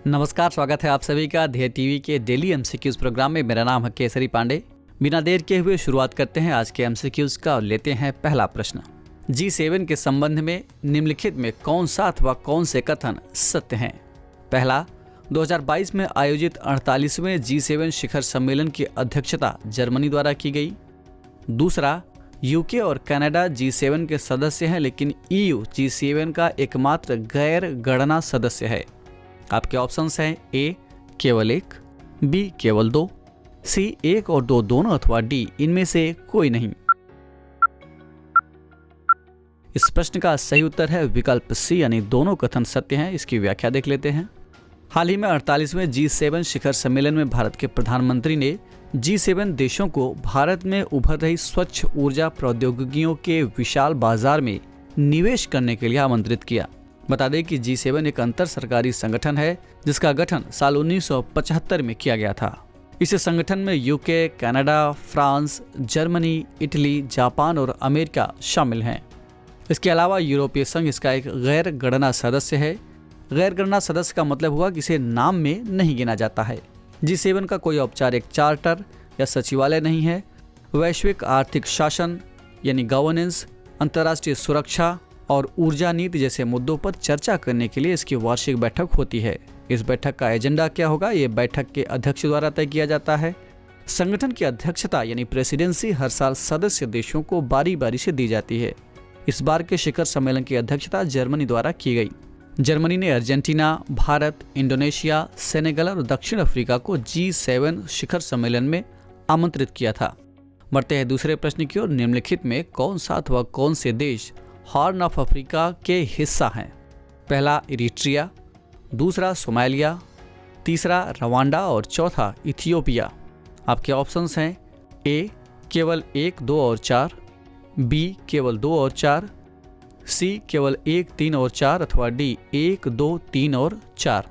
नमस्कार, स्वागत है आप सभी का ध्येय टीवी के डेली एमसीक्यूज प्रोग्राम में। मेरा नाम है केसरी पांडे। बिना देर के हुए शुरुआत करते हैं आज के एमसीक्यूज का और लेते हैं पहला प्रश्न। G7 के संबंध में निम्नलिखित में कौन सा अथवा कौन से कथन सत्य हैं? पहला, 2022 में आयोजित 48वें G7 शिखर सम्मेलन की अध्यक्षता जर्मनी द्वारा की गई। दूसरा, यूके और कनाडा G7 के सदस्य हैं, लेकिन EU G7 का एकमात्र गैर गणना सदस्य है। आपके ऑप्शंस हैं ए केवल 1, बी केवल 2, सी 1 और 2 दोनों अथवा डी इनमें से कोई नहीं। इस प्रश्न का सही उत्तर है विकल्प सी, यानी दोनों कथन सत्य हैं। इसकी व्याख्या देख लेते हैं। हाल ही में 48वें G7 शिखर सम्मेलन में भारत के प्रधानमंत्री ने G7 देशों को भारत में उभर रही स्वच्छ ऊर्जा प्रौद्योगिकियों के विशाल बाजार में निवेश करने के लिए आमंत्रित किया। बता दें कि G7 एक अंतर सरकारी संगठन है जिसका गठन साल 1975 में किया गया था। इस संगठन में UK, Canada, France, Germany, Italy, Japan और अमेरिका शामिल हैं। इसके अलावा यूरोपीय संघ इसका एक गैर गणना सदस्य है। गैर गणना सदस्य का मतलब हुआ कि इसे नाम में नहीं गिना जाता है। G7 का कोई औपचारिक चार्टर या सचिवालय नहीं है। वैश्विक आर्थिक शासन यानी गवर्नेंस, अंतर्राष्ट्रीय सुरक्षा और ऊर्जा नीति जैसे मुद्दों पर चर्चा करने के लिए इसकी वार्षिक बैठक होती है। इस बैठक का एजेंडा क्या होगा, ये बैठक के अध्यक्ष द्वारा तय किया जाता है। संगठन की अध्यक्षता यानी प्रेसिडेंसी हर साल सदस्य देशों को बारी बारी से दी जाती है। इस बार के शिखर सम्मेलन की अध्यक्षता जर्मनी द्वारा की गई। जर्मनी ने अर्जेंटीना, भारत, इंडोनेशिया, सेनेगल और दक्षिण अफ्रीका को G7 शिखर सम्मेलन में आमंत्रित किया था। बढ़ते हैं दूसरे प्रश्न की ओर। निम्नलिखित में कौन सा अथवा कौन से देश हॉर्न ऑफ अफ्रीका के हिस्सा हैं? पहला इरिट्रिया, दूसरा सोमालिया, तीसरा रवांडा और चौथा इथियोपिया। आपके ऑप्शंस हैं ए केवल 1, 2 और 4, बी केवल 2 और 4, सी केवल 1, 3 और 4 अथवा डी 1, 2, 3 और 4।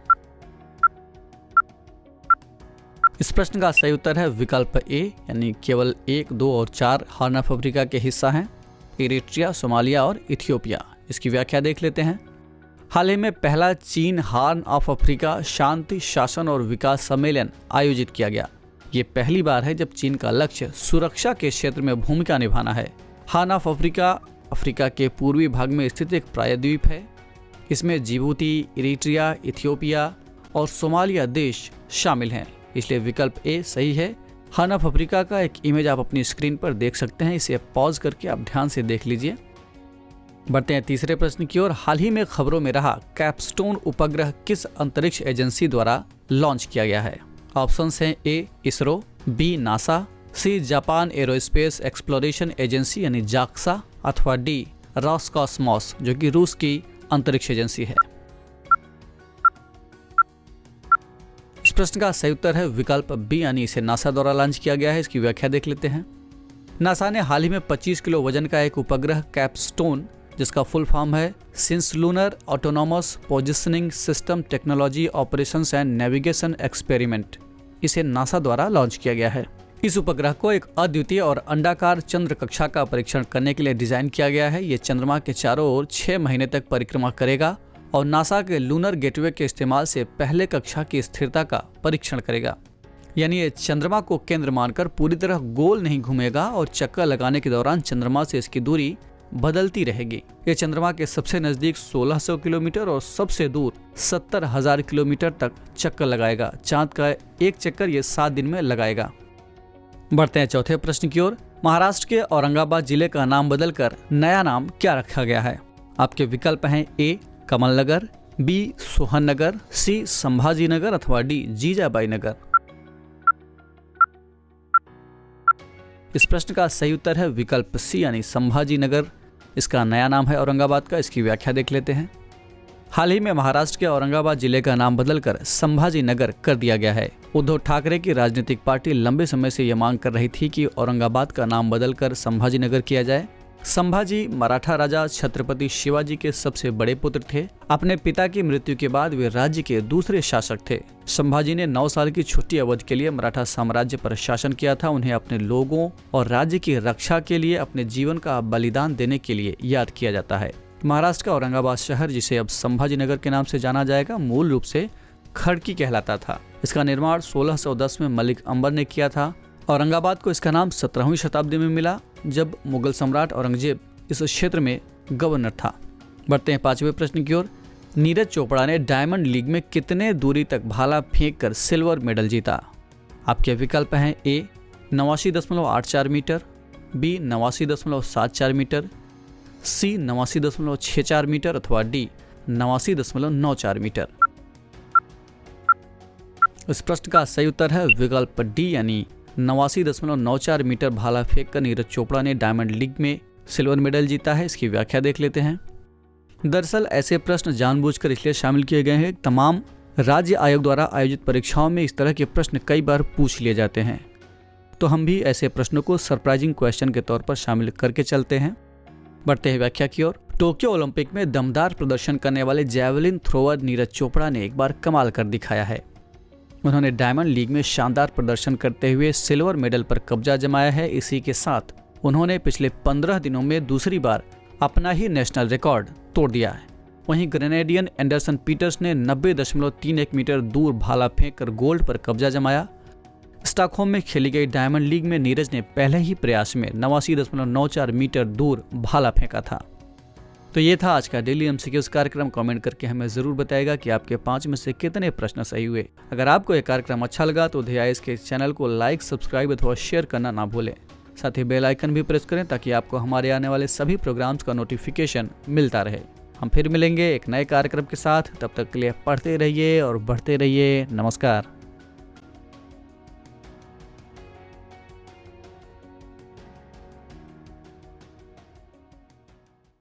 इस प्रश्न का सही उत्तर है विकल्प ए, यानी केवल 1, 2 और 4 हॉर्न ऑफ अफ्रीका के हिस्सा हैं। इरिट्रिया, सोमालिया और इथियोपिया। इसकी व्याख्या देख लेते हैं। हाल ही में पहला चीन हॉर्न ऑफ अफ्रीका शांति, शासन और विकास सम्मेलन आयोजित किया गया। ये पहली बार है जब चीन का लक्ष्य सुरक्षा के क्षेत्र में भूमिका निभाना है। हॉर्न ऑफ अफ्रीका अफ्रीका के पूर्वी भाग में स्थित एक प्रायद्वीप है। इसमें जिबूती, इरिट्रिया, इथियोपिया और सोमालिया देश शामिल हैं, इसलिए विकल्प ए सही है। हॉर्न ऑफ अफ्रीका का एक इमेज आप अपनी स्क्रीन पर देख सकते हैं। इसे पॉज करके आप ध्यान से देख लीजिए। बढ़ते हैं तीसरे प्रश्न की ओर। हाल ही में खबरों में रहा कैपस्टोन उपग्रह किस अंतरिक्ष एजेंसी द्वारा लॉन्च किया गया है? ऑप्शंस हैं A ISRO, B NASA, C Japan Aerospace Exploration Agency यानी जाक्सा अथवा डी रॉसकॉस्मोस जो कि रूस की अंतरिक्ष एजेंसी है। इस प्रश्न का सही उत्तर है विकल्प बी, यानी इसे नासा द्वारा लॉन्च किया गया है। इसकी व्याख्या देख लेते हैं। नासा ने हाल ही में 25 किलो वजन का एक उपग्रह कैपस्टोन, जिसका फुल फॉर्म है cislunar autonomous positioning system technology operations and navigation experiment, इसे नासा द्वारा लॉन्च किया गया है। इस उपग्रह को एक अद्वितीय और अंडाकार चंद्र कक्षा का परीक्षण करने के लिए डिजाइन किया गया है। ये चंद्रमा के चारों ओर 6 महीने तक परिक्रमा करेगा और नासा के लूनर गेटवे के इस्तेमाल से पहले कक्षा की स्थिरता का परीक्षण करेगा। यानी ये चंद्रमा को केंद्र मानकर पूरी तरह गोल नहीं घूमेगा और चक्कर लगाने के दौरान चंद्रमा से इसकी दूरी बदलती रहेगी। ये चंद्रमा के सबसे नजदीक 1600 किलोमीटर और सबसे दूर 70,000 किलोमीटर तक चक्कर लगाएगा। चांद का एक चक्कर ये 7 दिन में लगाएगा। बढ़ते हैं चौथे प्रश्न की ओर। महाराष्ट्र के औरंगाबाद जिले का नाम बदलकर नया नाम क्या रखा गया है? आपके विकल्प हैं ए कमल नगर, बी सोहन नगर, सी संभाजी नगर अथवा डी जीजाबाई नगर। इस प्रश्न का सही उत्तर है विकल्प सी, यानी संभाजी नगर इसका नया नाम है औरंगाबाद का। इसकी व्याख्या देख लेते हैं। हाल ही में महाराष्ट्र के औरंगाबाद जिले का नाम बदलकर संभाजी नगर कर दिया गया है। उद्धव ठाकरे की राजनीतिक पार्टी लंबे समय से यह मांग कर रही थी कि औरंगाबाद का नाम बदलकर संभाजी नगर किया जाए। संभाजी मराठा राजा छत्रपति शिवाजी के सबसे बड़े पुत्र थे। अपने पिता की मृत्यु के बाद वे राज्य के दूसरे शासक थे। संभाजी ने 9 साल की छोटी अवधि के लिए मराठा साम्राज्य पर शासन किया था। उन्हें अपने लोगों और राज्य की रक्षा के लिए अपने जीवन का बलिदान देने के लिए याद किया जाता है। महाराष्ट्र का औरंगाबाद शहर, जिसे अब संभाजी नगर के नाम से जाना जाएगा, मूल रूप से खड़की कहलाता था। इसका निर्माण 1610 में मलिक अंबर ने किया था। औरंगाबाद को इसका नाम 17वीं शताब्दी में मिला, जब मुगल सम्राट औरंगजेब इस क्षेत्र में गवर्नर था। बढ़ते हैं 5वें प्रश्न की ओर। नीरज चोपड़ा ने डायमंड लीग में कितने दूरी तक भाला फेंककर सिल्वर मेडल जीता? आपके विकल्प हैं ए 89.84 मीटर, बी 89.74 मीटर, सी 89.64 मीटर अथवा डी 89.94 मीटर। इस प्रश्न का सही उत्तर है विकल्प डी यानी 89.94 मीटर भाला फेंककर नीरज चोपड़ा ने डायमंड लीग में सिल्वर मेडल जीता है। इसकी व्याख्या देख लेते हैं। दरअसल ऐसे प्रश्न जानबूझकर इसलिए शामिल किए गए हैं, तमाम राज्य आयोग द्वारा आयोजित परीक्षाओं में इस तरह के प्रश्न कई बार पूछ लिए जाते हैं, तो हम भी ऐसे प्रश्नों को सरप्राइजिंग क्वेश्चन के तौर पर शामिल करके चलते हैं। बढ़ते हैं व्याख्या की ओर। टोक्यो ओलंपिक में दमदार प्रदर्शन करने वाले जैवलिन थ्रोअर नीरज चोपड़ा ने एक बार कमाल कर दिखाया है। उन्होंने डायमंड लीग में शानदार प्रदर्शन करते हुए सिल्वर मेडल पर कब्जा जमाया है। इसी के साथ उन्होंने पिछले 15 दिनों में दूसरी बार अपना ही नेशनल रिकॉर्ड तोड़ दिया है। वहीं ग्रेनेडियन एंडरसन पीटर्स ने 90.31 मीटर दूर भाला फेंककर गोल्ड पर कब्जा जमाया। स्टॉकहोम में खेली गई डायमंड लीग में नीरज ने पहले ही प्रयास में 89.94 मीटर दूर भाला फेंका था। तो ये था आज का डेली एमसीक्यूज कार्यक्रम। कमेंट करके हमें जरूर बताएगा कि आपके 5 में से कितने प्रश्न सही हुए। अगर आपको ये कार्यक्रम अच्छा लगा तो DIS के चैनल को लाइक, सब्सक्राइब अथवा शेयर करना ना भूलें। साथ ही बेल आइकन भी प्रेस करें ताकि आपको हमारे आने वाले सभी प्रोग्राम्स का नोटिफिकेशन मिलता रहे। हम फिर मिलेंगे एक नए कार्यक्रम के साथ। तब तक के लिए पढ़ते रहिए और बढ़ते रहिए। नमस्कार।